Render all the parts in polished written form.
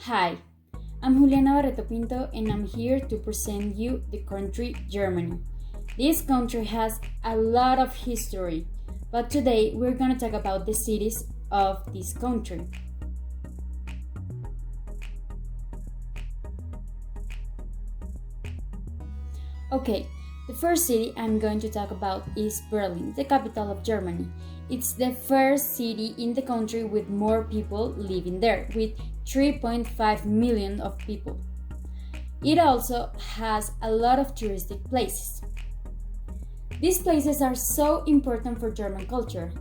Hi, I'm Juliana Barreto Pinto and I'm here to present you the country Germany. This country has a lot of history, but today we're going to talk about the cities of this country. Okay, the first city I'm going to talk about is Berlin, the capital of Germany. It's the first city in the country with more people living there, with 3.5 million of people. It also has a lot of touristic places. These places are so important for German culture.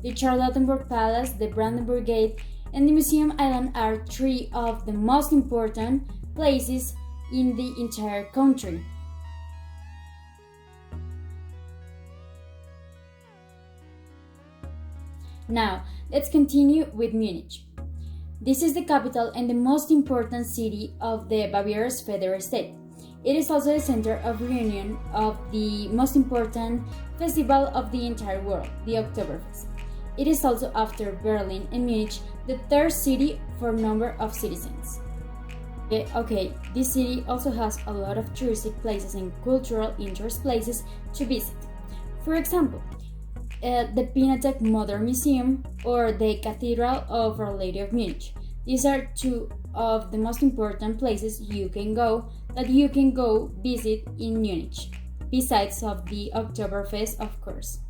The Charlottenburg Palace, the Brandenburg Gate, and the Museum Island are three of the most important places in the entire country. Now, let's continue with Munich. This is the capital and the most important city of the Bavaria's federal state. It is also the center of reunion of the most important festival of the entire world, the Oktoberfest. It is also, after Berlin and Munich, the third city for number of citizens. Okay, this city also has a lot of touristic places and cultural interest places to visit. For example, the Pinatech Modern Museum or the Cathedral of Our Lady of Munich. These are two of the most important places you can go visit in Munich, besides of the Oktoberfest, of course.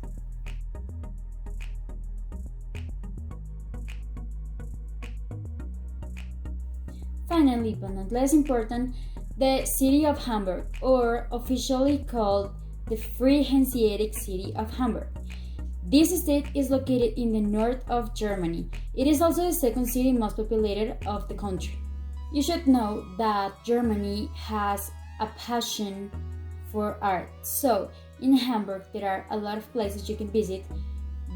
Finally, but not less important, the city of Hamburg, or officially called the Free Hanseatic City of Hamburg. This state is located in the north of Germany. It is also the second city most populated of the country. You should know that Germany has a passion for art. So, in Hamburg, there are a lot of places you can visit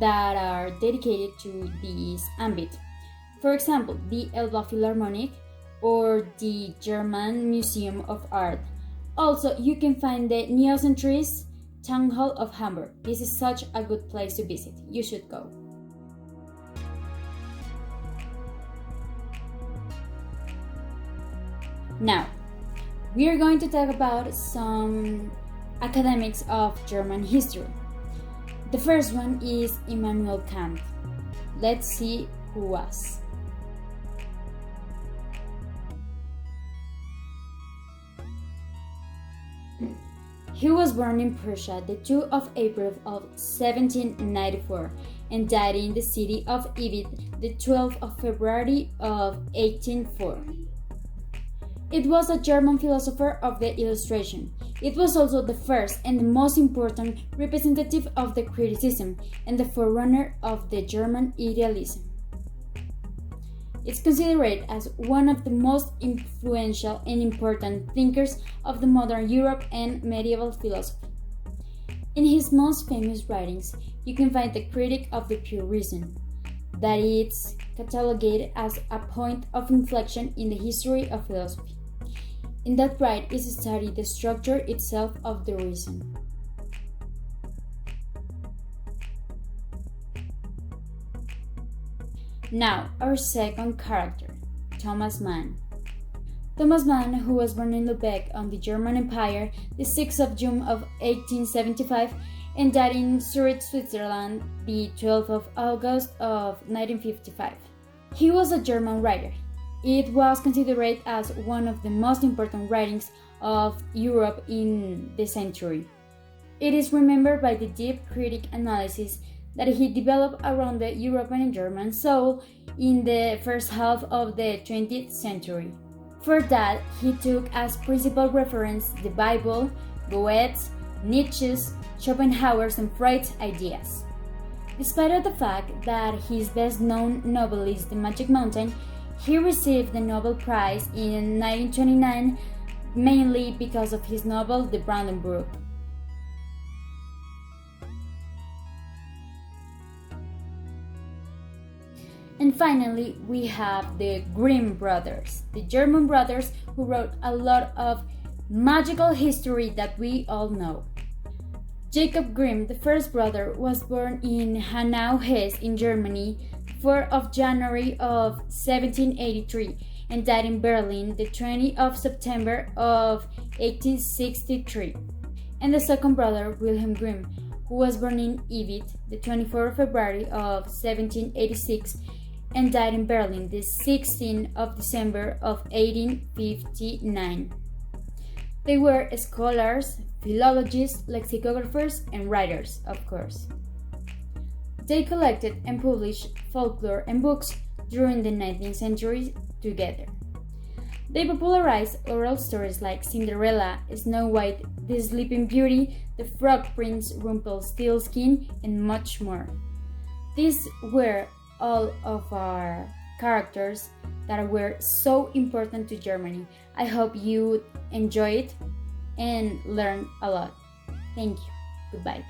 that are dedicated to this ambit. For example, the Elba Philharmonic or the German Museum of Art. Also, you can find the Neocentrist Town Hall of Hamburg. This is such a good place to visit. You should go. Now, we are going to talk about some academics of German history. The first one is Immanuel Kant. Let's see who was. He was born in Prussia the 2nd of April of 1794 and died in the city of Ivid the 12th of February of 1804. It was a German philosopher of the Illustration. It was also the first and the most important representative of the criticism and the forerunner of the German idealism. It's considered as one of the most influential and important thinkers of the modern Europe and medieval philosophy. In his most famous writings, you can find the Critique of the Pure Reason, that it's catalogued as a point of inflection in the history of philosophy. In that write is studied the structure itself of the reason. Now, our second character, Thomas Mann. Thomas Mann, who was born in Lübeck on the German Empire the 6th of June of 1875 and died in Zurich, Switzerland the 12th of August of 1955. He was a German writer. It was considered as one of the most important writings of Europe in the century. It is remembered by the deep critic analysis that he developed around the European and German soul in the first half of the 20th century. For that, he took as principal reference the Bible, Goethe's, Nietzsche's, Schopenhauer's and Freud's ideas. Despite of the fact that his best-known novel is The Magic Mountain, he received the Nobel Prize in 1929 mainly because of his novel The Brandenburg. And finally, we have the Grimm brothers, the German brothers who wrote a lot of magical history that we all know. Jacob Grimm, the first brother, was born in Hanau, Hesse in Germany, 4th of January of 1783 and died in Berlin the 20th of September of 1863. And the second brother, Wilhelm Grimm, who was born in Iwit the 24th of February of 1786 and died in Berlin the 16th of December of 1859. They were scholars, philologists, lexicographers, and writers, of course. They collected and published folklore and books during the 19th century together. They popularized oral stories like Cinderella, Snow White, The Sleeping Beauty, The Frog Prince, Rumpelstiltskin, and much more. These were all of our characters that were so important to Germany. I hope you enjoy it and learn a lot. Thank you. Goodbye.